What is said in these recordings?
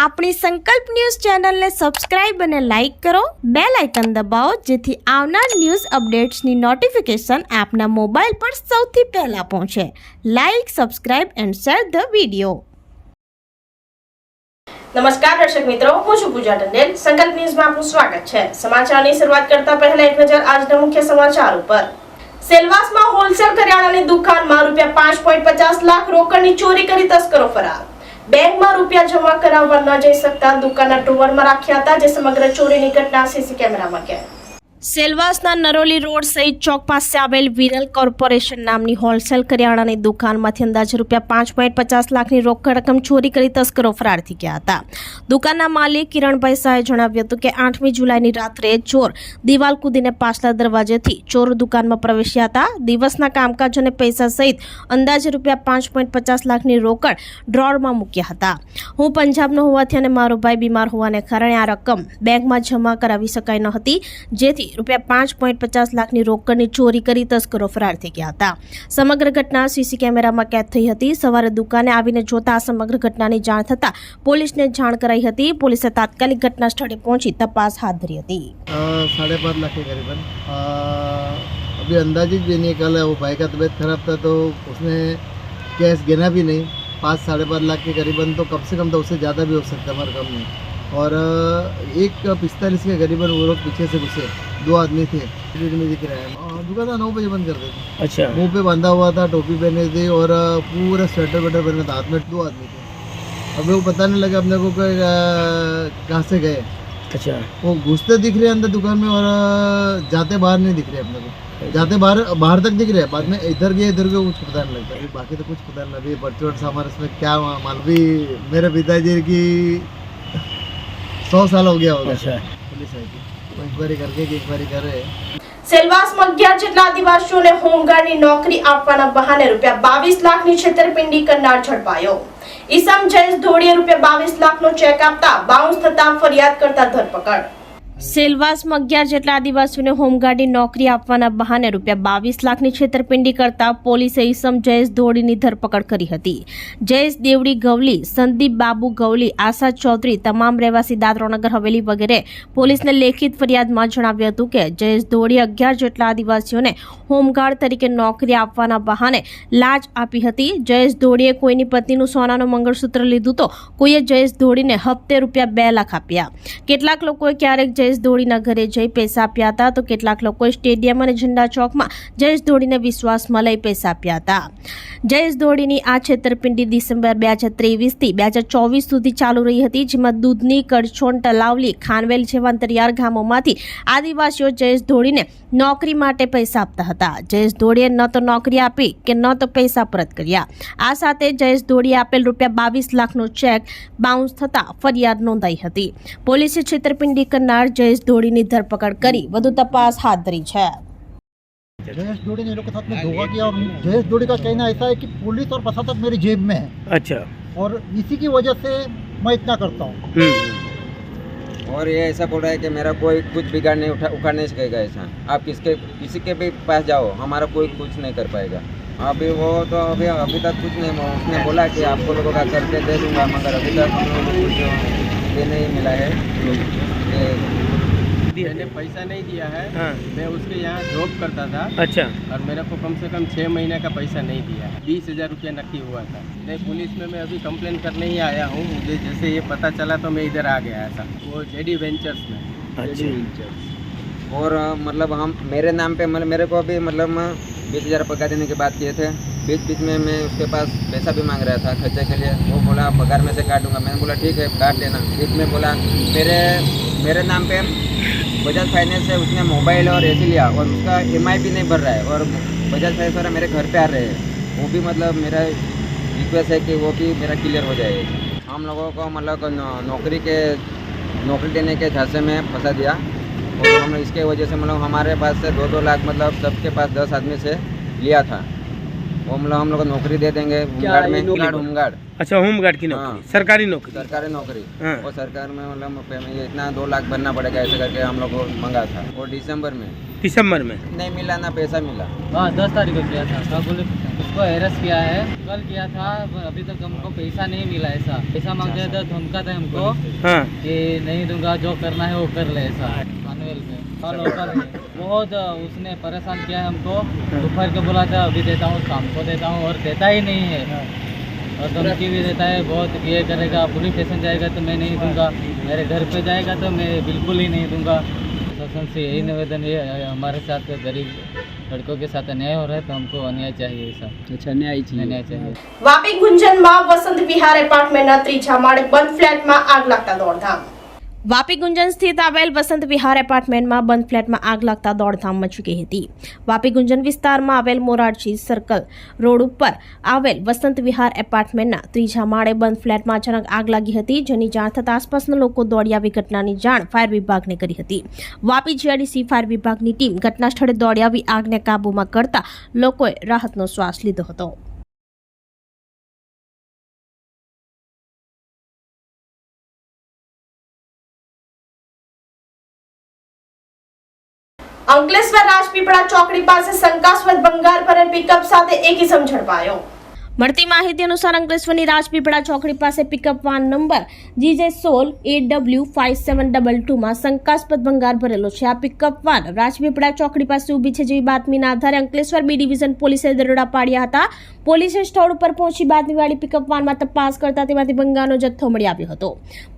આપણી સંકલ્પ ન્યૂઝ ચેનલને સબસ્ક્રાઇબ અને લાઇક કરો, બેલ આઇકન દબાવો જેથી આવનાર ન્યૂઝ અપડેટ્સની નોટિફિકેશન આપના મોબાઈલ પર સૌથી પહેલા પહોંચે. Like, subscribe and share the video. નમસ્કાર દર્શક મિત્રો, હું છું પૂજા ટંડેલ. સંકલ્પ ન્યૂઝમાં આપનું સ્વાગત છે. સમાચારની શરૂઆત કરતા પહેલા એક નજર આજના મુખ્ય સમાચાર ઉપર. સેલવાસમાં હોલસેલ કરિયાણાની દુકાનમાં ₹5.50 લાખ રોકડની ચોરી કરી તસ્કરો ફરાર. બેંકમાં રૂપિયા જમા કરાવવા ન જઈ શકતા દુકાનના ડ્રોવરમાં રાખ્યા હતા, જે સમગ્ર ચોરીની ઘટના સીસી કેમેરામાં કેદ. સેલવાસના નરોલી રોડ સહિત ચોક પાસે આવેલ વિરલ કોર્પોરેશન નામની હોલસેલ કરિયાણાની દુકાનમાંથી અંદાજે ₹5.50 લાખની રોકડ રકમ ચોરી કરી તસ્કરો ફરાર થઈ ગયા હતા. દુકાનના માલિક કિરણભાઈ શાહે જણાવ્યું હતું કે 8મી જુલાઈની રાત્રે ચોર દિવાલ કૂદીને પાછલા દરવાજેથી ચોર દુકાનમાં પ્રવેશ્યા હતા. દિવસના કામકાજ અને પૈસા સહિત અંદાજે ₹5.50 લાખની રોકડ ડ્રોરમાં મૂક્યા હતા. હું પંજાબનો હોવાથી અને મારો ભાઈ બીમાર હોવાને કારણે આ રકમ બેંકમાં જમા કરાવી શકાય ન હતી, જેથી ₹5.50 લાખની રોકડની ચોરી કરી તસ્કરો ફરાર થઈ ગયા હતા. સમગ્ર ઘટના સીસી કેમેરામાં કેદ થઈ હતી. સવારે દુકાને આવીને જોતા સમગ્ર ઘટનાની જાણ થતા પોલીસને જાણ કરાઈ હતી. પોલીસે તાત્કાલિક ઘટના સ્થળે પહોંચી તપાસ હાથ ધરી હતી. 5.5 लाख के करीबन अभी अंदाजित भी नहीं निकला. वो भाई का तबीयत खराब था तो उसने कैश गिना भी नहीं. 5-5.5 लाख के करीबन तो कम से कम तो उससे ज़्यादा भी हो सकता है, मगर कम नहीं. और एक 45 के करीबन वो लोग पीछे से घुसे. 2 आदमी थे, में दिख रहा है. दुकान 9 बजे बंद कर देते. अच्छा. मुंह पे बांधा हुआ था, टोपी पहने थी और पूरा स्वेटर वेटर पहने था. हाथ में 2 आदमी थे. अभी वो पता नहीं लगा अपने को कहाँ से गए. अच्छा. वो घुसते दिख रहे हैं अंदर दुकान में और जाते बाहर नहीं दिख रहे अपने को. जाते बाहर तक दिख रहे हैं, बाद में इधर गए कुछ पता नहीं लगता. अभी बाकी तो कुछ पता नहीं. अभी बच्चों हमारे इसमें क्या मालूम. भी मेरे पिताजी की 100 साल हो गया होगा. अच्छा. पुलिस आई थी, इंक्वायरी करके इंक्वायरी कर रहे हैं. સેલવાસમાં 11 જેટલા આદિવાસીઓને હોમગાર્ડની નોકરી આપવાના બહાને ₹22 લાખની છેતરપિંડી કરનાર ઝડપાયો. ઈસમ જયેશ ધોળીએ ₹22 લાખનો ચેક આપતા બાઉન્સ થતા ફરિયાદ કરતા ધરપકડ. સેલવાસમાં 11 જેટલા આદિવાસીઓને હોમગાર્ડની નોકરી આપવાના બહાને ₹22 લાખની છેતરપિંડી કરતા પોલીસે ઈસમ જયેશ ધોળીની ધરપકડ કરી હતી. જયેશ દેવડી ગવલી, સંદીપ બાબુ ગવલી, આશા ચૌધરી તમામ રહેવાસી દાદરાનગર હવેલી વગેરે પોલીસને લેખિત ફરિયાદમાં જણાવ્યું હતું કે જયેશ ધોળીએ 11 જેટલા આદિવાસીઓને હોમગાર્ડ તરીકે નોકરી આપવાના બહાને લાંચ આપી હતી. જયેશ ધોળીએ કોઈની પત્નીનું સોનાનું મંગળસૂત્ર લીધું તો કોઈએ જયેશ ધોળીને હપ્તે ₹2 લાખ આપ્યા. કેટલાક લોકોએ ક્યારેક જયેશ ધોળીના ઘરે જઈ પૈસા આપ્યા હતા તો કેટલાક લોકોએ સ્ટેડિયમ અને ઝંડા ચોકમાં જયેશ ધોળીને વિશ્વાસમાં લઈ પૈસા આપ્યા હતા. જયેશ ધોળીની આ છેતરપિંડી ડિસેમ્બર 2023 થી 2024 સુધી ચાલુ રહી હતી, જેમાં દૂધની, કડછોન, તલાવલી, ખાનવેલ જેવા અંતરિયાળ ગામોમાંથી આદિવાસીઓ જયેશ ધોળીને નોકરી માટે પૈસા આપતા હતા. જયેશ ધોળીએ ન તો નોકરી આપી કે ન તો પૈસા પરત કર્યા. આ સાથે જયેશ ધોળીએ આપેલ ₹22 લાખનો ચેક બાઉન્સ થતા ફરિયાદ નોંધાઈ હતી. પોલીસે છેતરપિંડી કરનાર जयेश धोड़ी की धरपकड़ करी વધુ તપાસ હાથ ધરી છે. जयेश धोड़ी ने इन लोगों के साथ में धोखा किया और जयेश धोड़ी का कहना ऐसा है कि पुलिस और प्रशासन मेरी जेब में है. अच्छा. और इसी की वजह से मैं इतना करता हूँ. और ये ऐसा बोल रहा है कि मेरा कोई कुछ बिगाड़ नहीं उखाड़ नहीं सकेगा. ऐसा आप किसी के भी पास जाओ, हमारा कोई कुछ नहीं कर पाएगा. अभी वो तो अभी तक कुछ नहीं. उसने बोला कि आपको लोगों का करके दे दूंगा, मगर अभी तक हम लोगों को कुछ ये नहीं मिला है. मैंने पैसा नहीं दिया है. हाँ. मैं उसके यहाँ जॉब करता था. अच्छा. और मेरे को कम से कम 6 महीने का पैसा नहीं दिया है. 20,000 रुपया नक्की हुआ था. नहीं, पुलिस में मैं अभी कंप्लेन करने ही आया हूँ. मुझे जैसे ये पता चला तो मैं इधर आ गया था. वो जेडी वेंचर्स में. अच्छा. और मतलब हम मेरे नाम पे मतलब मेरे को अभी मतलब 20,000 पगार देने की बात किए थे. बीच में मैं उसके पास पैसा भी मांग रहा था खर्चे के लिए. वो बोला पगार में से काटूंगा. मैंने बोला ठीक है काट लेना. बीच में बोला मेरे नाम पे बजाज फाइनेंस से उसने मोबाइल और एसी लिया और उसका EMI भी नहीं भर रहा है. और बजाज फाइनेंस वाला मेरे घर पे आ रहे हैं. वो भी मतलब मेरा रिक्वेस्ट है कि वो भी मेरा क्लियर हो जाए. हम लोगों को मतलब नौकरी देने के झांसे में फंसा दिया. और हम इसके वजह से मतलब हमारे पास से 2-2 लाख मतलब सबके पास 10 आदमी से लिया था. वो मतलब हम लोग को नौकरी दे देंगे होमगार्ड में, होमगार्ड। अच्छा, होमगार्ड की नौकरी, सरकारी नौकरी। सरकारी नौकरी। हाँ। और सरकार में मतलब पेमेंट इतना 2 लाख भरना पड़ेगा ऐसे करके हम लोग को मंगा था। और दिसंबर में नहीं मिला, ना पैसा मिला। हाँ, 10 तारीख को किया था। उसको अरेस्ट किया है, कल किया था। अभी तक हमको पैसा नहीं मिला। ऐसा पैसा मांगते थे, धमका था हमको कि नहीं दूंगा, जो करना है वो कर ले। ऐसा मानुअल में बहुत उसने परेशान किया है हमको। दोपहर के बोला था अभी देता हूँ, शाम को देता हूँ, और देता ही नहीं है। और धमकी भी देता है बहुत, ये करेगा, पुलिस स्टेशन जाएगा तो मैं नहीं दूंगा, मेरे घर पे जाएगा तो मैं बिल्कुल ही नहीं दूंगा। शासन से यही निवेदन है, हमारे साथ गरीब लड़कों के साथ अन्याय हो रहा है तो हमको अन्याय चाहिए। ऐसा अच्छा, न्याय चाहिए। વાપી ગુંજનમાં વસંત વિહાર એપાર્ટમેન્ટના ત્રીજા માળે બંધ ફ્લેટમાં આગ લાગતા દોડધામ। વાપી ગુંજન સ્થિત આવેલ વસંત વિહાર એપાર્ટમેન્ટમાં બંધ ફ્લેટમાં આગ લાગતા દોડધામ મચી ગઈ હતી। વાપી ગુંજન વિસ્તારમાં આવેલ મોરારજી સર્કલ રોડ ઉપર આવેલ વસંત વિહાર એપાર્ટમેન્ટના ત્રીજા માળે બંધ ફ્લેટમાં અચાનક આગ લાગી હતી, જેની જાણ થતાં આસપાસના લોકો દોડી આવી ઘટનાની જાણ ફાયર વિભાગને કરી હતી। વાપી જીઆઈડીસી ફાયર વિભાગની ટીમ ઘટના સ્થળે દોડી આવી આગને કાબૂમાં કરતા લોકોએ રાહતનો શ્વાસ લીધો હતો। અંકલેશ્વર રાજપીપળા ચોકડી પાસે શંકાસ્પદ ભંગાર ભરેલ પિકઅપ સાથે એક ઇસમ ઝડપાયો। મળતી માહિતી અનુસાર અંકલેશ્વરની રાજપીપળા ચોકડી પાસે પિકઅપ વાન નંબર GJ16AW5722 માં શંકાસ્પદ ભંગાર ભરેલો છે। આ પિકઅપ વાન રાજપીપળા ચોકડી પાસે ઊભી છે જેવી બાતમીના આધારે અંકલેશ્વર બી ડિવિઝન પોલીસે દરોડા પાડ્યા હતા। પોલીસે સ્થળ ઉપર પહોંચી બાતમીવાળી પિકઅપ વાનમાં તપાસ કરતા તેમાંથી ભંગારનો જથ્થો મળી આવ્યો હતો।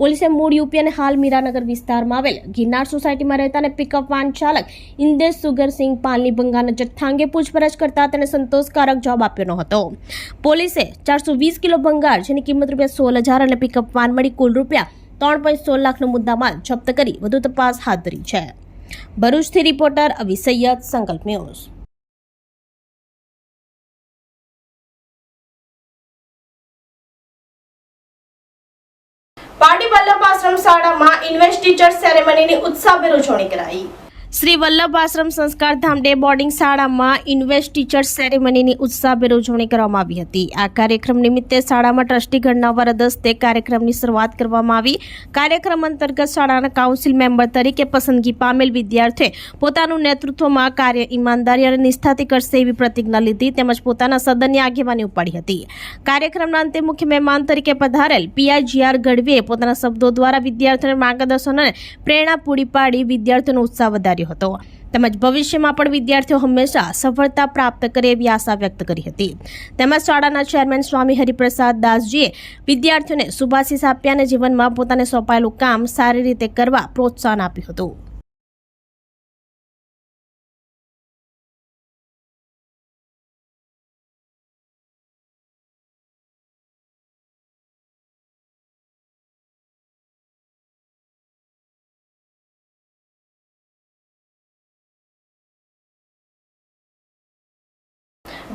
પોલીસે મૂળ યુપી અને હાલ મીરાનગર વિસ્તારમાં આવેલ ગિરનાર સોસાયટીમાં રહેતા અને પિકઅપ વાન ચાલક ઇન્દેશ સુગરસિંહ પાલની ભંગારના જથ્થા અંગે પૂછપરછ કરતા તેને સંતોષકારક જવાબ આપ્યો ન હતો। પોલીસે 420 કિલો ભંગાર જેની કિંમત ₹16,000 અને પિકઅપ વાન મળી કુલ ₹3.16 લાખનો મુદ્દામાલ જપ્ત કરી વધુ તપાસ હાથ ધરી છે। ભરૂચથી રિપોર્ટર અવી સૈયદ, સંકલ્પ ન્યૂઝ। પાટી વલ્લભ આશ્રમ શાળામાં ઇન્વેસ્ટ ટીચર સેરેમનીની ઉત્સાહભેર ઉજવણી કરાઈ। શ્રી વલ્લભ આશ્રમ સંસ્કાર ધામ ડે બોર્ડિંગ શાળામાં ઇન્વેસ્ટ ટીચર સેરેમનીની ઉત્સાહભેર ઉજવણી કરવામાં આવી હતી। આ કાર્યક્રમ નિમિત્તે શાળામાં ટ્રસ્ટીગણના વરદ હસ્તે કાર્યક્રમની શરૂઆત કરવામાં આવી। કાર્યક્રમ અંતર્ગત શાળાના કાઉન્સિલ મેમ્બર તરીકે પસંદગી પામેલ વિદ્યાર્થીઓએ પોતાનું નેતૃત્વમાં કાર્ય ઈમાનદારી અને નિષ્ઠાથી કરશે એવી પ્રતિજ્ઞા લીધી તેમજ પોતાના સદનની આગેવાની ઉપાડી હતી। કાર્યક્રમના અંતે મુખ્ય મહેમાન તરીકે પધારેલ PIGR ગઢવીએ પોતાના શબ્દો દ્વારા વિદ્યાર્થીઓને માર્ગદર્શન અને પ્રેરણા પૂરી પાડી વિદ્યાર્થીઓનો ઉત્સાહ વધાર્યો હતો તેમજ ભવિષ્યમાં પણ વિદ્યાર્થીઓ હંમેશા સફળતા પ્રાપ્ત કરે એવી આશા વ્યક્ત કરી હતી। તેમજ શાળાના ચેરમેન સ્વામી હરિપ્રસાદ દાસજીએ વિદ્યાર્થીઓને શુભાશીષ આપ્યા અને જીવનમાં પોતાને સોંપાયેલું કામ સારી રીતે કરવા પ્રોત્સાહન આપ્યું હતું।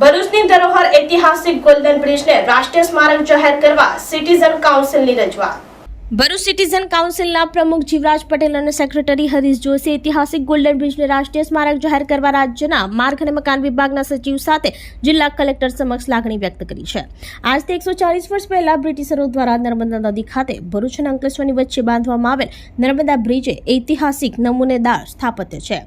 ભરૂચની ધરોહર ઐતિહાસિક ગોલ્ડન બ્રિજને રાષ્ટ્રીય સ્મારક જાહેર કરવા સિટીઝન કાઉન્સિલની રજૂઆત। ભરૂચ સિટીઝન કાઉન્સિલના પ્રમુખ જીવરાજ પટેલ અને સેક્રેટરી હરીશ જોશી ઐતિહાસિક ગોલ્ડન બ્રિજને રાષ્ટ્રીય સ્મારક જાહેર કરવા રાજ્યના માર્ગ અને મકાન વિભાગના સચિવ સાથે જિલ્લા કલેક્ટર સમક્ષ લાગણી વ્યક્ત કરી છે। આજથી 140 વર્ષ પહેલા બ્રિટિશરો દ્વારા નર્મદા નદી ખાતે ભરૂચ અને અંકલેશ્વરની વચ્ચે બાંધવામાં આવેલ નર્મદા બ્રિજ ઐતિહાસિક નમૂનેદાર સ્થાપત્ય છે।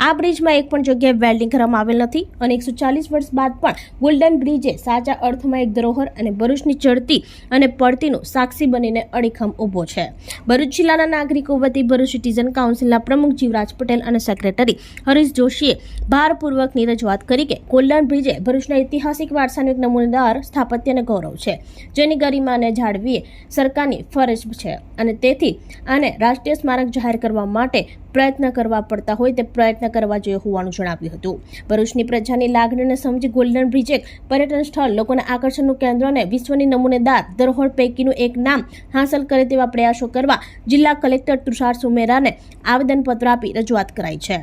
આ બ્રિજમાં એક પણ જગ્યાએ વેલ્ડિંગ કરવામાં આવેલ નથી અને 140 વર્ષ બાદ પણ ગોલ્ડન બ્રિજે સાચા અર્થમાં એક ધરોહર અને ભરૂચની ચડતી અને પડતીનું સાક્ષી બનીને અડીખમ ઊભો છે। ભરૂચ જિલ્લાના નાગરિકો વતી ભરૂચ સિટીઝન કાઉન્સિલના પ્રમુખ જીવરાજ પટેલ અને સેક્રેટરી હરીશ જોશીએ ભારપૂર્વકની રજૂઆત કરી કે ગોલ્ડન બ્રિજે ભરૂચના ઐતિહાસિક વારસાનું એક નમૂનેદાર સ્થાપત્ય અને ગૌરવ છે જેની ગરિમાને જાળવી સરકારની ફરજ છે અને તેથી આને રાષ્ટ્રીય સ્મારક જાહેર કરવા માટે પ્રયત્ન કરવા પડતા હોય તે પ્રયત્ન કરવા જોઈએ હોવાનું જણાવ્યું હતું। ભરૂચની પ્રજાની લાગણીને સમજી ગોલ્ડન બ્રિજ એક પર્યટન સ્થળ, લોકોના આકર્ષણનું કેન્દ્ર અને વિશ્વની નમૂનેદાર ધરોહર પૈકીનું એક નામ હાંસલ કરે તેવા પ્રયાસો કરવા જિલ્લા કલેક્ટર તુષાર સુમેરાને આવેદનપત્ર આપી રજૂઆત કરાઈ છે।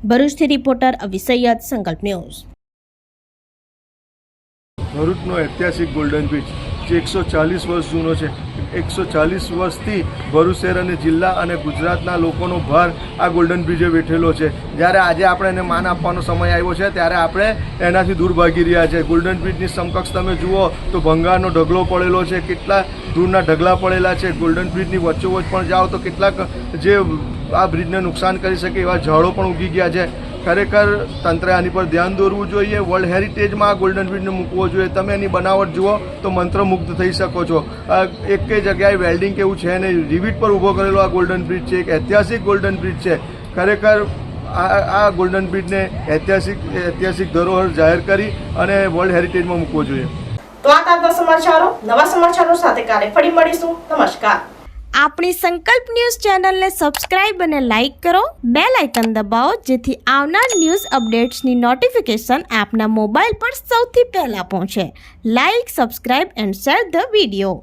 ભરૂચથી રિપોર્ટર અવી સૈયદ, સંકલ્પ ન્યૂઝ। ભરૂચનો ઐતિહાસિક ગોલ્ડન બ્રિજ જે 140 વર્ષ જૂનો છે 140 વર્ષથી ભરૂચ શહેર અને જિલ્લા અને ગુજરાતના લોકોનો ભાર આ ગોલ્ડન બ્રિજે બેઠેલો છે. જ્યારે આજે આપણે એને માન આપવાનો સમય આવ્યો છે ત્યારે આપણે એનાથી દૂર ભાગી રહ્યા છે. ગોલ્ડન બ્રિજની સમકક્ષ તમે જુઓ તો ભંગારનો ઢગલો પડેલો છે, કેટલા દૂરના ઢગલા પડેલા છે. ગોલ્ડન બ્રિજની વચ્ચોવચ્ચ પણ જાઓ તો કેટલાક જે આ બ્રિજને નુકસાન કરી શકે એવા ઝાડો પણ ઉગી ગયા છે. ખરેખર તંત્રે આની પર ધ્યાન દોરવું જોઈએ. વર્લ્ડ હેરિટેજમાં આ ગોલ્ડન બ્રિજને મૂકવો જોઈએ. તમે એની બનાવટ જુઓ તો મંત્રમુગ્ધ થઈ શકો છો. એક જગ્યાએ વેલ્ડિંગ કેવું છે અને રિવિટ પર ઊભો કરેલો આ ગોલ્ડન બ્રિજ છે. એક ઐતિહાસિક ગોલ્ડન બ્રિજ છે. ખરેખર આ ગોલ્ડન બ્રિજને ઐતિહાસિક ધરોહર જાહેર કરી અને વર્લ્ડ હેરિટેજમાં મૂકવો જોઈએ. તો આ તાજા સમાચારો, નવા સમાચારો સાથે કાલે ફરી મળીશું. નમસ્કાર. આપણી સંકલ્પ ન્યૂઝ ચેનલને સબસ્ક્રાઇબ અને લાઇક કરો, બેલ આઇકન દબાવો જેથી આવનાર ન્યૂઝ અપડેટ્સની નોટિફિકેશન આપના મોબાઈલ પર સૌથી પહેલા પહોંચે. Like, subscribe and share the video.